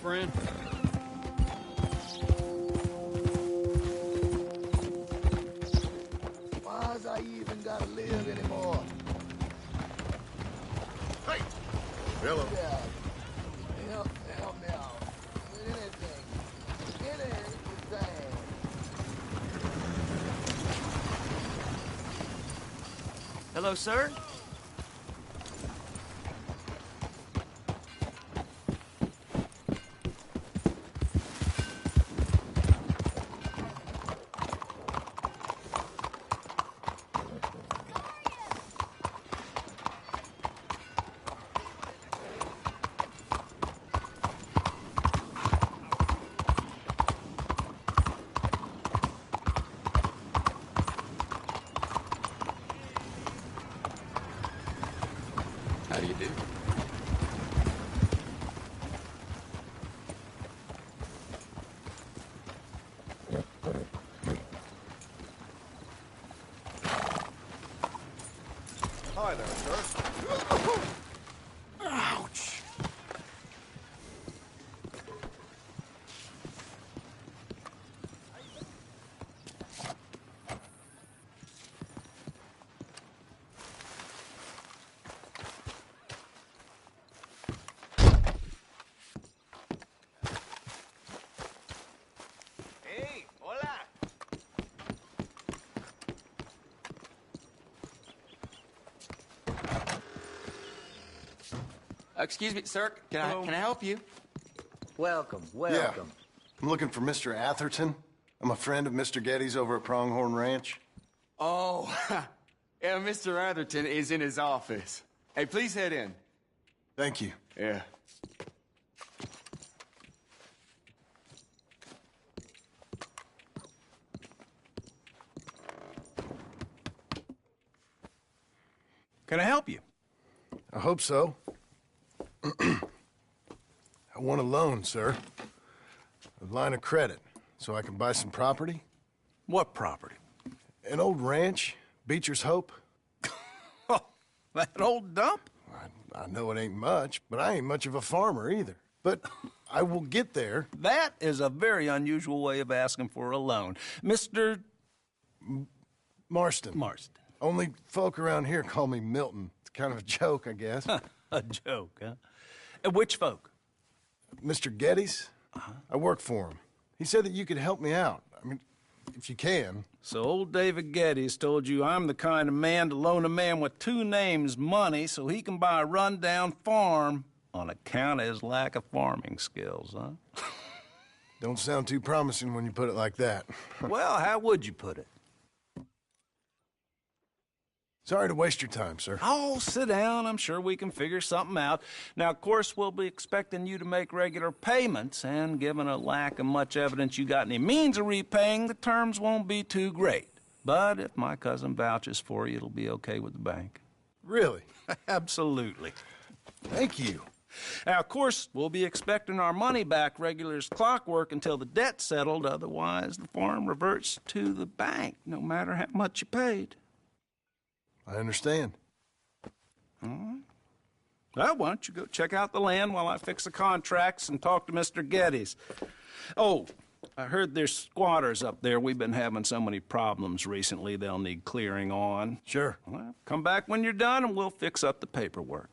friend. Why's I even gotta live anymore? Hey! Hello. Yeah. Help me out. With anything. Anything. Hello, sir. How do you do? Hi there, sir. Ouch. Hey, hola. Excuse me, sir. Can I help you? Welcome. Yeah. I'm looking for Mr. Atherton. I'm a friend of Mr. Getty's over at Pronghorn Ranch. Oh, yeah, Mr. Atherton is in his office. Hey, please head in. Thank you. Yeah. Can I help you? I hope so. I want a loan, sir. A line of credit, so I can buy some property. What property? An old ranch, Beecher's Hope. Oh, that old dump? I know it ain't much, but I ain't much of a farmer either. But I will get there. That is a very unusual way of asking for a loan. Mr. Marston. Marston. Only folk around here call me Milton. It's kind of a joke, I guess. A joke, huh? And which folk? Mr. Getty's? I work for him. He said that you could help me out. I mean, if you can. So old David Geddes told you I'm the kind of man to loan a man with two names money so he can buy a rundown farm on account of his lack of farming skills, huh? Don't sound too promising when you put it like that. Well, how would you put it? Sorry to waste your time, sir. Oh, sit down. I'm sure we can figure something out. Now, of course, we'll be expecting you to make regular payments, and given a lack of much evidence you got any means of repaying, the terms won't be too great. But if my cousin vouches for you, it'll be okay with the bank. Really? Absolutely. Thank you. Now, of course, we'll be expecting our money back regular as clockwork until the debt's settled. Otherwise, the farm reverts to the bank, no matter how much you paid. I understand. All right. Well, why don't you go check out the land while I fix the contracts and talk to Mr. Geddes. Oh, I heard there's squatters up there. We've been having so many problems recently, they'll need clearing on. Sure. Well, come back when you're done and we'll fix up the paperwork.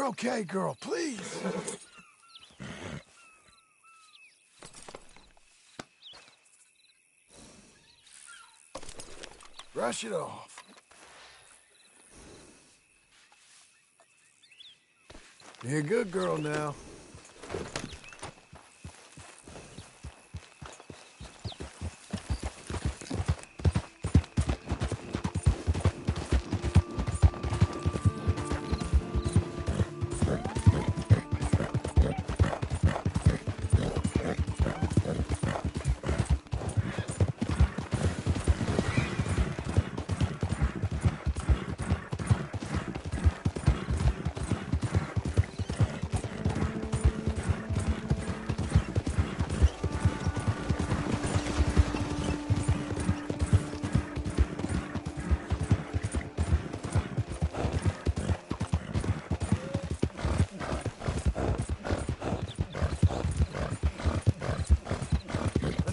okay, girl, please. Brush it off. You're a good girl now.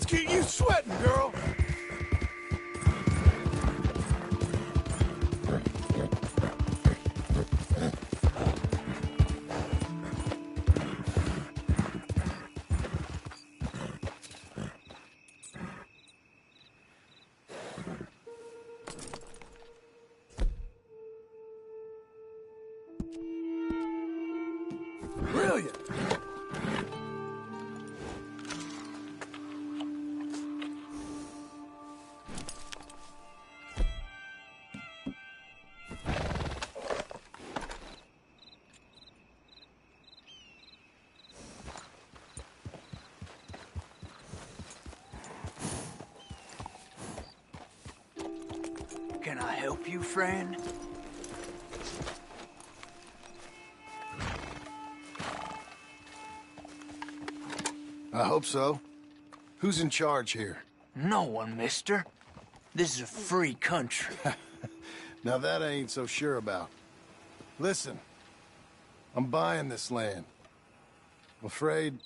Get you sweating, girl. Brilliant. Can I help you, friend? I hope so. Who's in charge here? No one, mister. This is a free country. Now that I ain't so sure about. Listen, I'm buying this land. I'm afraid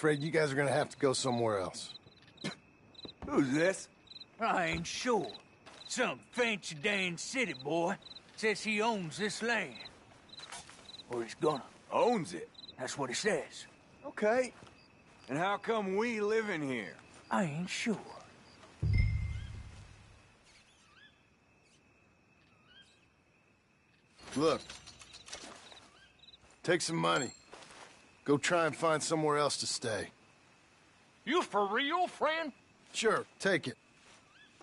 you guys are gonna have to go somewhere else. Who's this? I ain't sure. Some fancy Dan city boy says he owns this land. Or he's gonna. Owns it. That's what he says. Okay. And how come we live in here? I ain't sure. Look, take some money. Go try and find somewhere else to stay. You for real, friend? Sure, take it.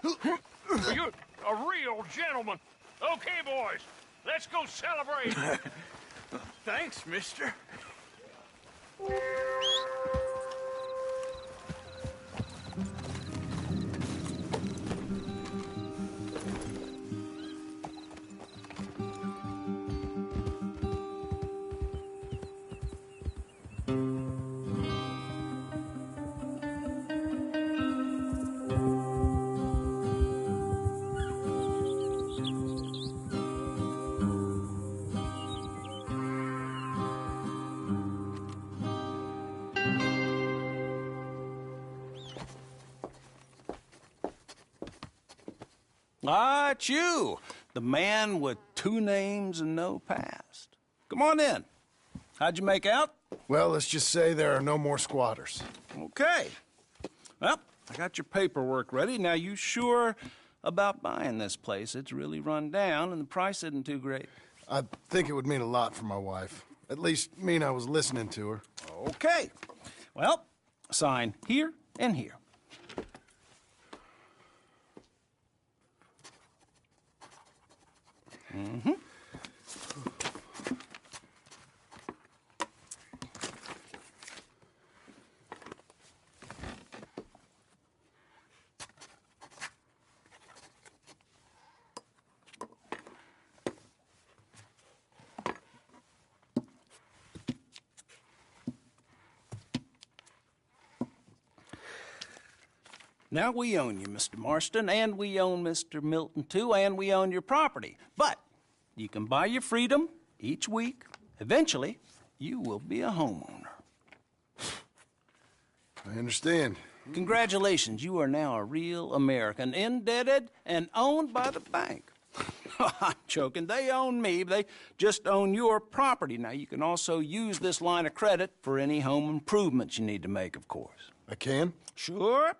You're a real gentleman. Okay, boys, let's go celebrate. Thanks, mister. Ah, it's you, the man with 2 names and no past. Come on in. How'd you make out? Well, let's just say there are no more squatters. Okay. Well, I got your paperwork ready. Now, you sure about buying this place? It's really run down, and the price isn't too great. I think it would mean a lot for my wife. At least mean I was listening to her. Okay. Well, sign here and here. Mm-hmm. Now we own you, Mr. Marston, and we own Mr. Milton, too, and we own your property. But you can buy your freedom each week. Eventually, you will be a homeowner. I understand. Congratulations, you are now a real American, indebted and owned by the bank. I'm joking. They own me. They just own your property. Now, you can also use this line of credit for any home improvements you need to make, of course. I can? Sure.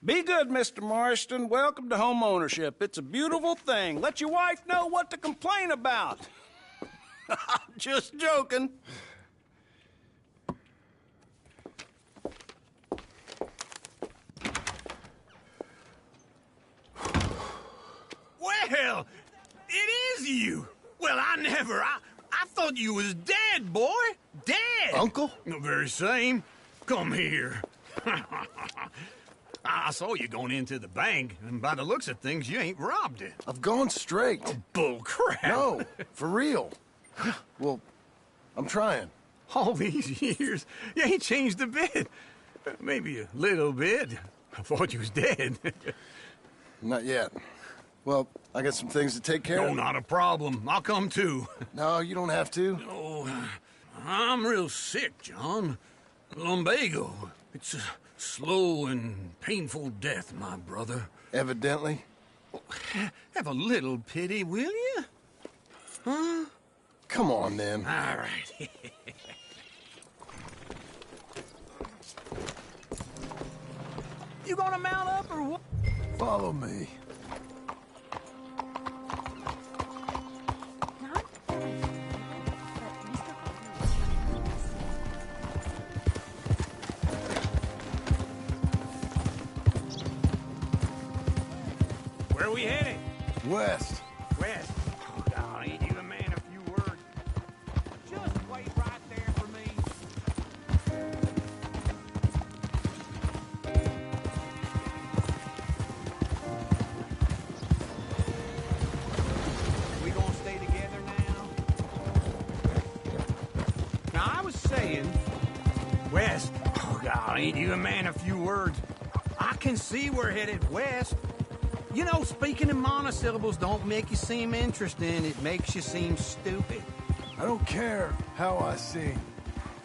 Be good, Mr. Marston. Welcome to home ownership. It's a beautiful thing. Let your wife know what to complain about. Just joking. Well, it is you. Well, I thought you was dead, boy. Dead. Uncle? The very same. Come here. I saw you going into the bank, and by the looks of things, you ain't robbed it. I've gone straight. Bull crap. No, for real. Well, I'm trying. All these years, you ain't changed a bit. Maybe a little bit. I thought you was dead. Not yet. Well, I got some things to take care No, of. not a problem. I'll come too. No, you don't have to. Oh, I'm real sick, John. Lumbago. It's a slow and painful death, my brother. Evidently. Have a little pity, will you? Huh? Come on, then. All right. You gonna mount up or what? Follow me. Where are we heading? West. West. Oh, God, ain't you a man a few words? Just wait right there for me. We gonna stay together now? Now, I was saying, west. Oh, God, ain't you a man a few words? I can see we're headed west. You know, speaking in monosyllables don't make you seem interesting. It makes you seem stupid. I don't care how I sing.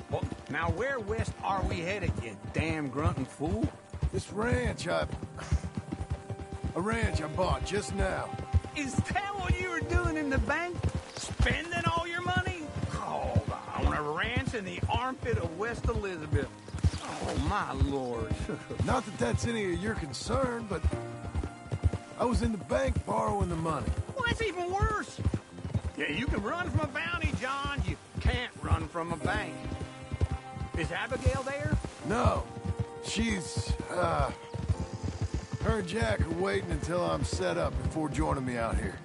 Well, now where west are we headed, you damn grunting fool? This ranch I bought just now. Is that what you were doing in the bank? Spending all your money? Oh, I want a ranch in the armpit of West Elizabeth. Oh, my lord. Not that that's any of your concern, but I was in the bank borrowing the money. Well, that's even worse. Yeah, you can run from a bounty, John. You can't run from a bank. Is Abigail there? No. She's, her and Jack are waiting until I'm set up before joining me out here.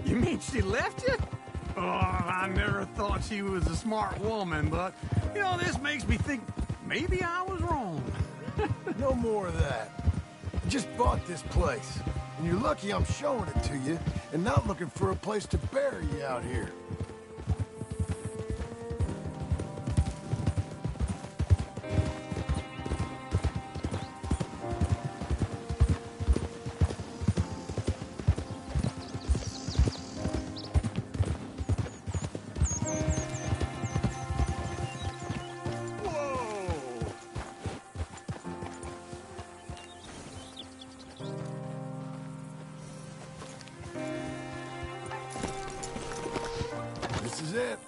You mean she left you? Oh, I never thought she was a smart woman, but, you know, this makes me think maybe I was wrong. No more of that. I just bought this place, and you're lucky I'm showing it to you and not looking for a place to bury you out here. This is it.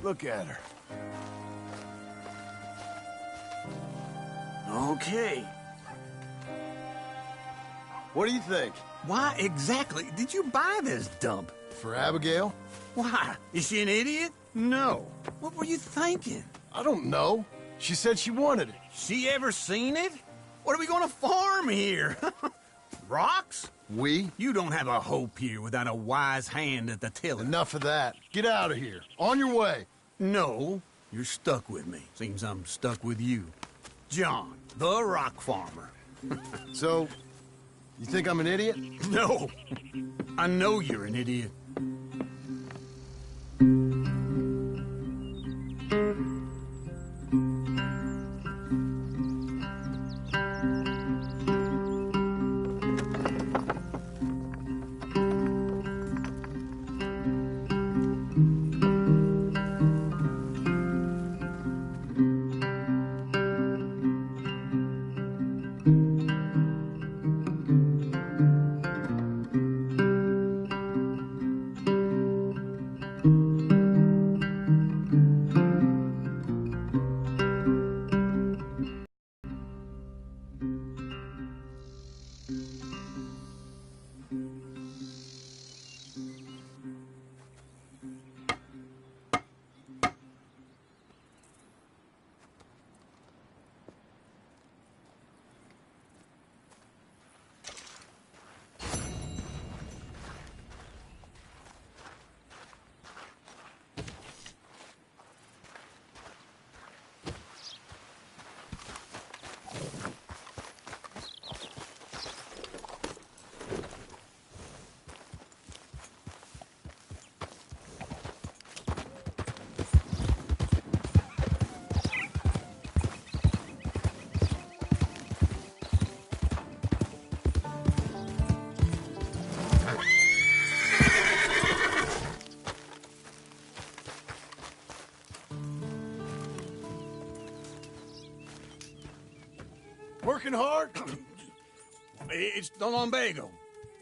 Look at her. Okay. What do you think? Why exactly did you buy this dump? For Abigail? Why? Is she an idiot? No. What were you thinking? I don't know. She said she wanted it. She ever seen it? What are we gonna farm here? Rocks? We? You don't have a hope here without a wise hand at the tiller. Enough of that. Get out of here. On your way. No, you're stuck with me. Seems I'm stuck with you. John, the rock farmer. So, you think I'm an idiot? No, I know you're an idiot. Working hard? It's the lumbago.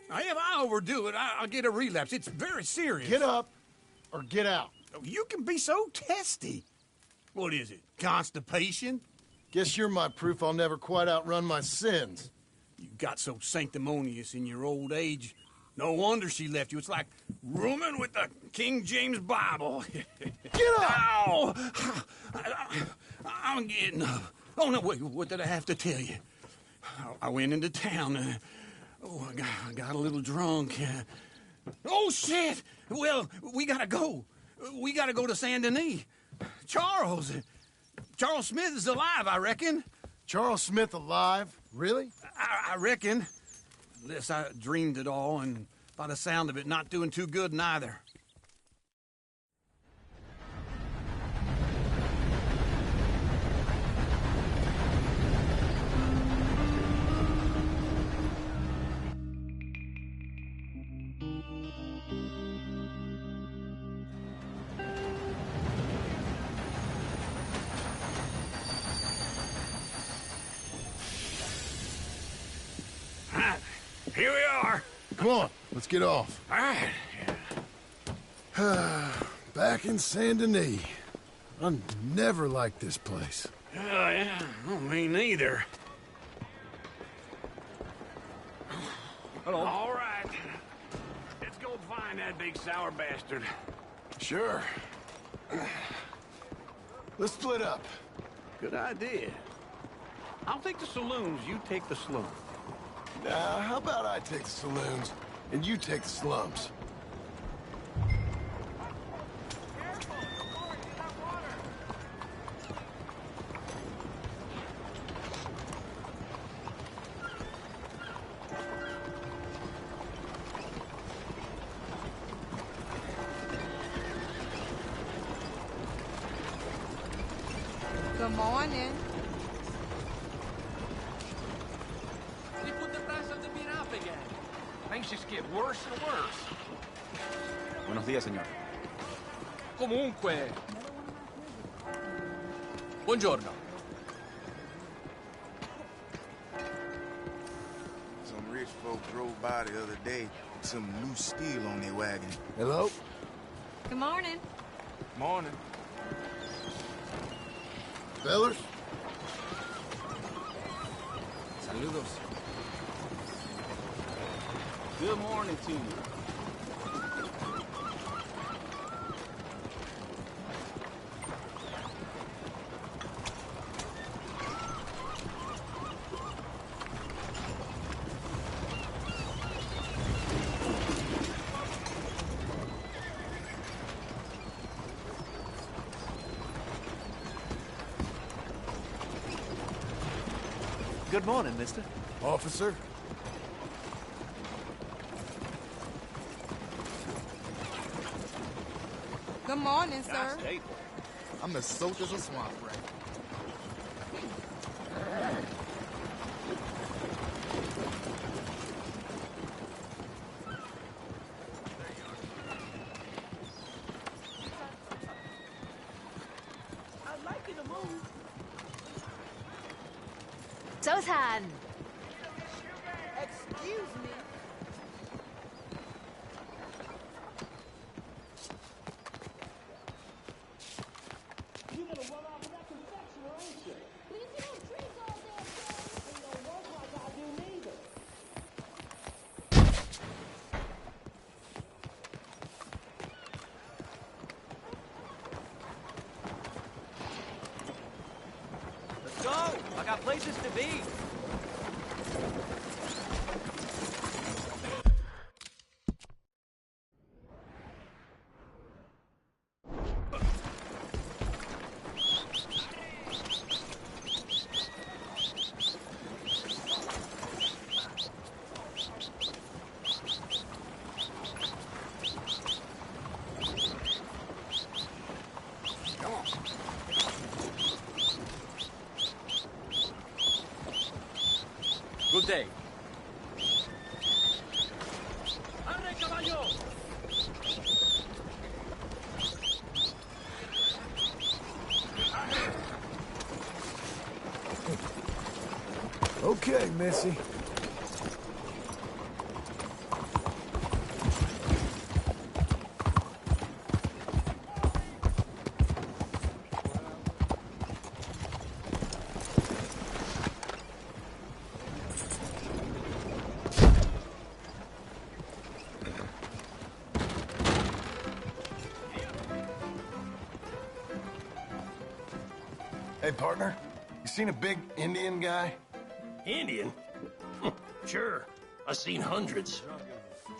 Now, if I overdo it, I'll get a relapse. It's very serious. Get up or get out. You can be so testy. What is it, constipation? Guess you're my proof I'll never quite outrun my sins. You got so sanctimonious in your old age. No wonder she left you. It's like rooming with the King James Bible. Get up! Ow! I'm getting up. Oh, no, wait, what did I have to tell you? I went into town. I got a little drunk. Oh, shit! Well, we gotta go. We gotta go to Saint Denis. Charles Smith is alive, I reckon. Charles Smith alive? Really? I reckon. Unless I dreamed it all, and by the sound of it, not doing too good neither. Here we are. Come on, let's get off. All right. Back in Saint Denis. I never liked this place. Yeah, well, me neither. Hello. All right. Let's go find that big sour bastard. Sure. Let's split up. Good idea. I'll take the saloons, you take the slums. Now, how about I take the saloons and you take the slums? Good morning. Things just get worse and worse. Buenos días, señor. Comunque. Buongiorno. Some rich folk drove by the other day with some loose steel on their wagon. Hello? Good morning. Morning. Fellas? Saludos. Good morning to you. Good morning, mister. Officer? Good morning, sir. I'm as soaked as a swamp rat. I'd like you to move. Zoltan! Excuse me. places to be. Good day. Arre, caballo! Okay, Missy. Hey, partner, you seen a big Indian guy? Indian? Sure. I've seen hundreds.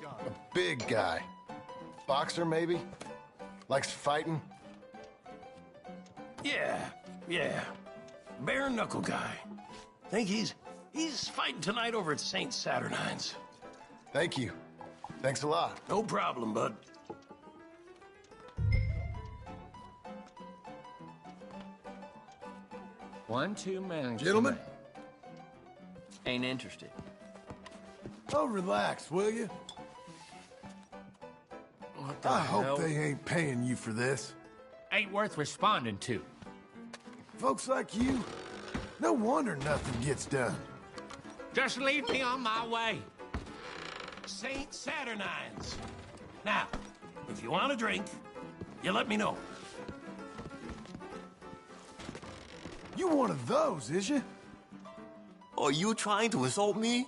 A big guy. Boxer, maybe? Likes fighting? Yeah. Bare knuckle guy. Think he's fighting tonight over at St. Saturnine's. Thank you. Thanks a lot. No problem, bud. One-two management. Gentlemen? Ain't interested. Oh, relax, will you? What the I hell? hope they ain't paying you for this. Ain't worth responding to. Folks like you, no wonder nothing gets done. Just leave me on my way. St. Saturnine's. Now, if you want a drink, you let me know. You one of those, is you? Are you trying to insult me?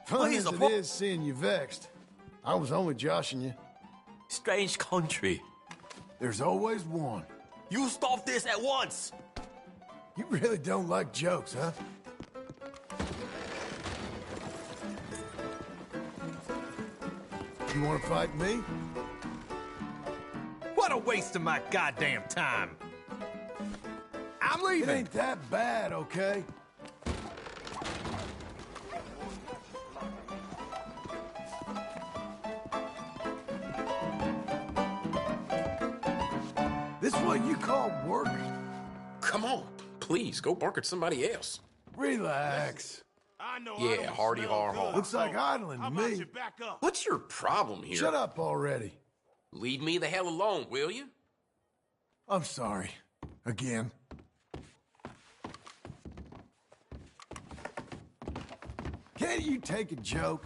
Fun as it is seeing you vexed. I was only joshing you. Strange country. There's always one. You stop this at once! You really don't like jokes, huh? You want to fight me? What a waste of my goddamn time. I'm leaving. It ain't that bad, okay? This what you call work? Come on, please, go bark at somebody else. Relax. Yeah, hardy har har. Looks like idling to me. What's your problem here? Shut up already. Leave me the hell alone, will you? I'm sorry. Again. Can't you take a joke?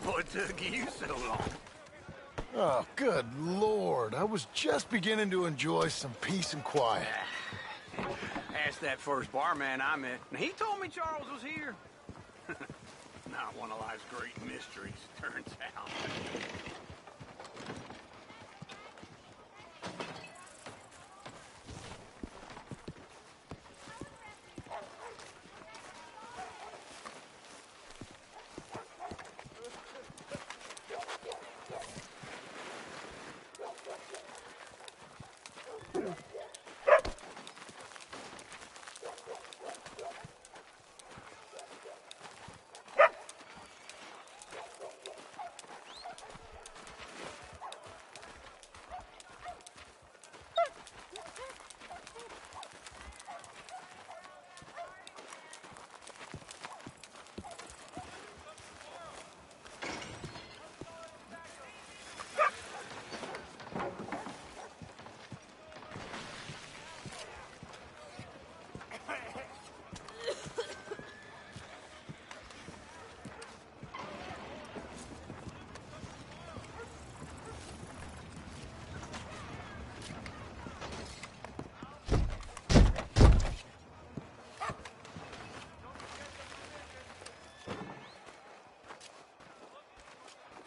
What took you so long? Oh, good Lord. I was just beginning to enjoy some peace and quiet. Asked that first barman I met, and he told me Charles was here. Not one of life's great mysteries, turns out.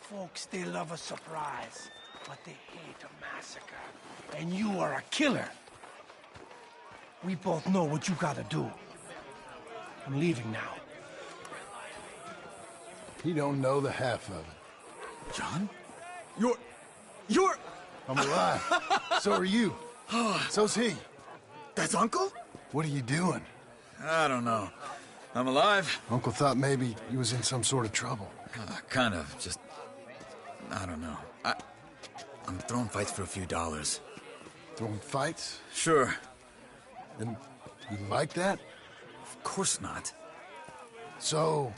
Folks, they love a surprise, but they hate a massacre. And you are a killer. We both know what you gotta do. I'm leaving now. He don't know the half of it. John? You're... I'm alive. So are you. So's he. That's Uncle? What are you doing? I don't know. I'm alive. Uncle thought maybe he was in some sort of trouble. Kind of. Just... I don't know. I'm throwing fights for a few dollars. Throwing fights? Sure. And you like that? Of course not. So,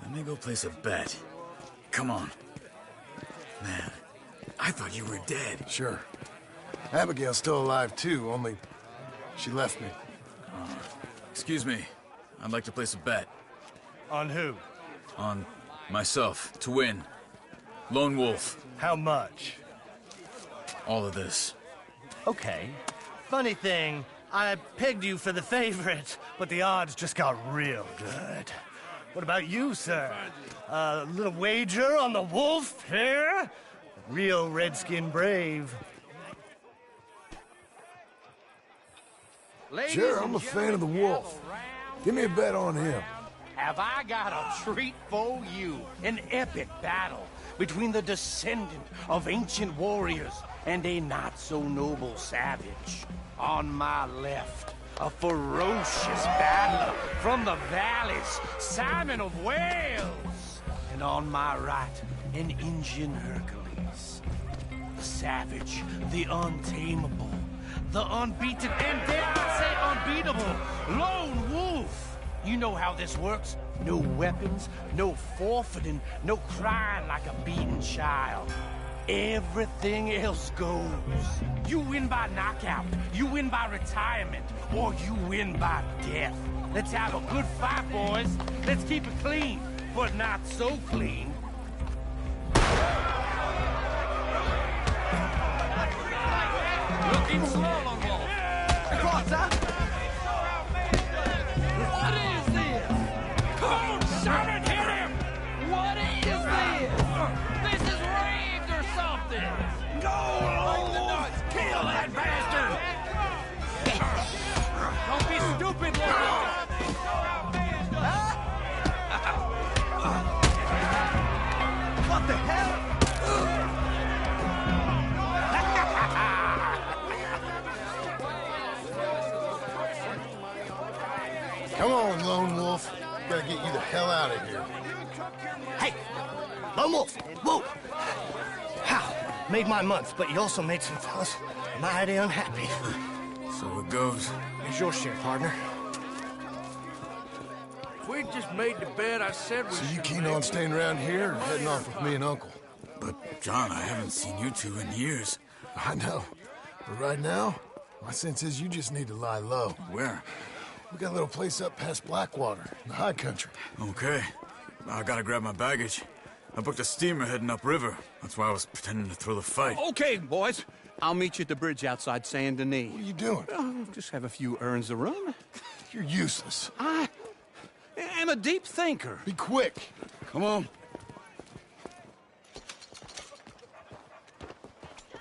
let me go place a bet. Come on. Man, I thought you were dead. Sure. Abigail's still alive too, only she left me. Excuse me. I'd like to place a bet. On who? On myself, to win. Lone Wolf. How much? All of this. Okay. Funny thing, I pegged you for the favorite, but the odds just got real good. What about you, sir? A little wager on the wolf here? Real redskin brave. Sure, I'm a fan of the wolf. Give me a bet on him. Have I got a treat for you? An epic battle between the descendant of ancient warriors and a not-so-noble savage. On my left, a ferocious battler from the valleys, Simon of Wales. And on my right, an Indian Hercules. The savage, the untamable, the unbeaten, and dare I say unbeatable, Lone Wolf. You know how this works. No weapons, no forfeiting, no crying like a beaten child. Everything else goes. You win by knockout, you win by retirement, or you win by death. Let's have a good fight, boys. Let's keep it clean, but not so clean. Looking slow, Lone Wolf. Across, huh? What is this? Come on, Simon, hit him! What is this? This is raved or something! Go, Lone Wolf! Kill that bastard! Don't be stupid, Lone Wolf! What the hell? Come on, Lone Wolf. Gotta get you the hell out of here. Hey! Lone Wolf! Whoa! How? Made my month, but you also made some fellas mighty unhappy. So it goes. Here's your share, partner. If we just made the bet I said we So you keen on staying around here or heading off with me and Uncle? But, John, I haven't seen you two in years. I know. But right now, my sense is you just need to lie low. Where? We got a little place up past Blackwater, in the high country. Okay. I gotta grab my baggage. I booked a steamer heading upriver. That's why I was pretending to throw the fight. Okay, boys. I'll meet you at the bridge outside Saint Denis. What are you doing? Just have a few errands to run. You're useless. I am a deep thinker. Be quick. Come on.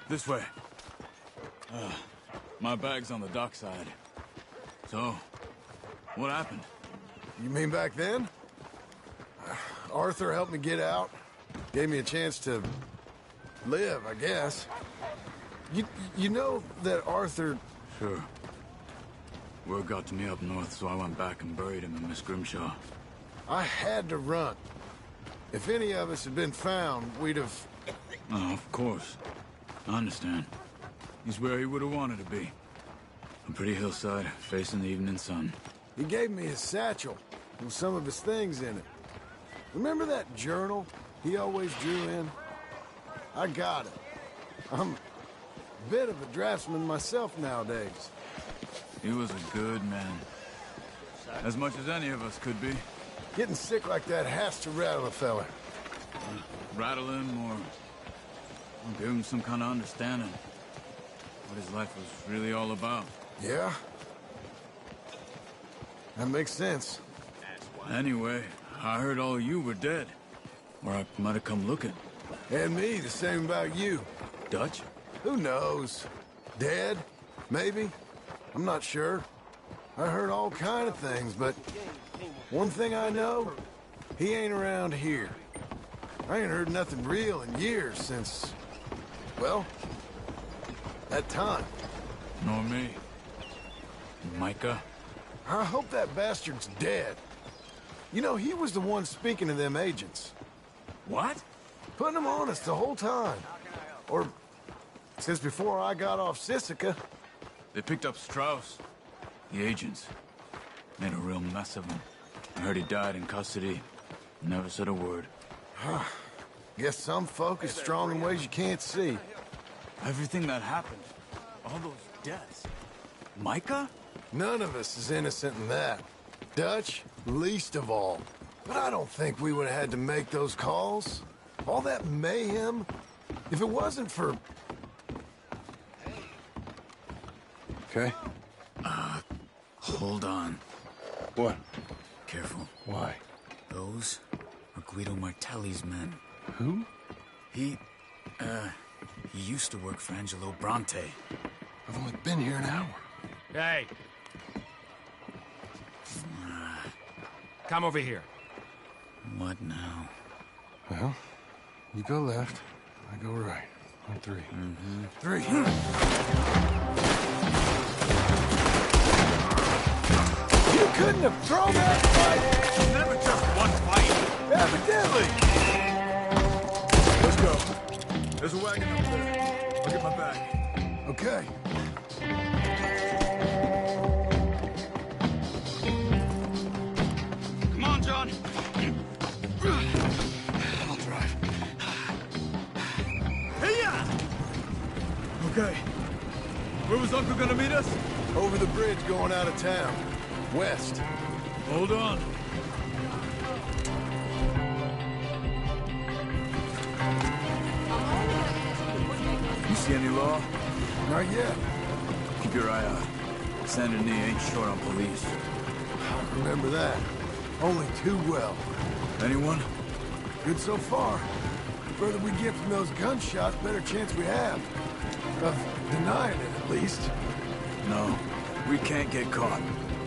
This way. My bag's on the dockside. So, what happened? You mean back then? Arthur helped me get out. Gave me a chance to live, I guess. You know that Arthur... Sure. Word got to me up north, so I went back and buried him in Miss Grimshaw. I had to run. If any of us had been found, we'd have... Oh, of course. I understand. He's where he would have wanted to be. A pretty hillside, facing the evening sun. He gave me his satchel with some of his things in it. Remember that journal he always drew in? I got it. I'm a bit of a draftsman myself nowadays. He was a good man. As much as any of us could be. Getting sick like that has to rattle a fella. Rattle him or give him some kind of understanding. What his life was really all about. Yeah? That makes sense. Anyway, I heard all you were dead. Or I might have come looking. And me, the same about you. Dutch? Who knows? Dead? Maybe? I'm not sure. I heard all kind of things, but one thing I know, he ain't around here. I ain't heard nothing real in years since, well, that time. Nor me. Micah? I hope that bastard's dead. You know, he was the one speaking to them agents. What? Putting them on us the whole time. Or since before I got off Sisika. They picked up Strauss. The agents. Made a real mess of him. I heard he died in custody. Never said a word. Guess some folk is strong in ways you can't see. Everything that happened. All those deaths. Micah? None of us is innocent in that. Dutch, least of all. But I don't think we would have had to make those calls. All that mayhem. If it wasn't for... Okay? Hold on. What? Careful. Why? Those are Guido Martelli's men. Who? He used to work for Angelo Bronte. I've only been here an hour. Hey. Come over here. What now? Well, you go left, I go right. On three. Three. You couldn't have thrown that fight! Never just one fight. Evidently! Let's go. There's a wagon up there. I'll get my bag. Okay. Come on, John. I'll drive. Hey-ya! Okay. Where was Uncle gonna meet us? Over the bridge going out of town. West. Hold on. You see any law? Not yet. Keep your eye out. Saint Denis ain't short on police. Remember that. Only too well. Anyone? Good so far. The further we get from those gunshots, better chance we have. Of denying it, at least. No. We can't get caught.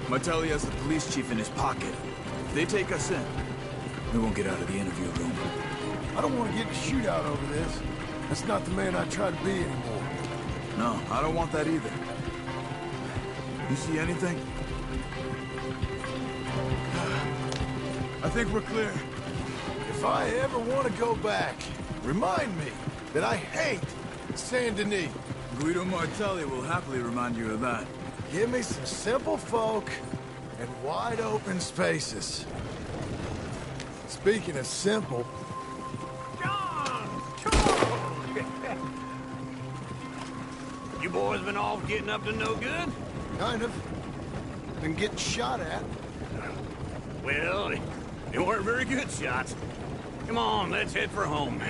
Martelli has the police chief in his pocket. If they take us in, we won't get out of the interview room. I don't want to get in a shootout over this. That's not the man I try to be anymore. No, I don't want that either. You see anything? I think we're clear. If I ever want to go back, remind me that I hate Saint Denis. Guido Martelli will happily remind you of that. Give me some simple folk and wide open spaces. Speaking of simple... John! Come on! You boys been off getting up to no good? Kind of. Been getting shot at. Well, they weren't very good shots. Come on, let's head for home.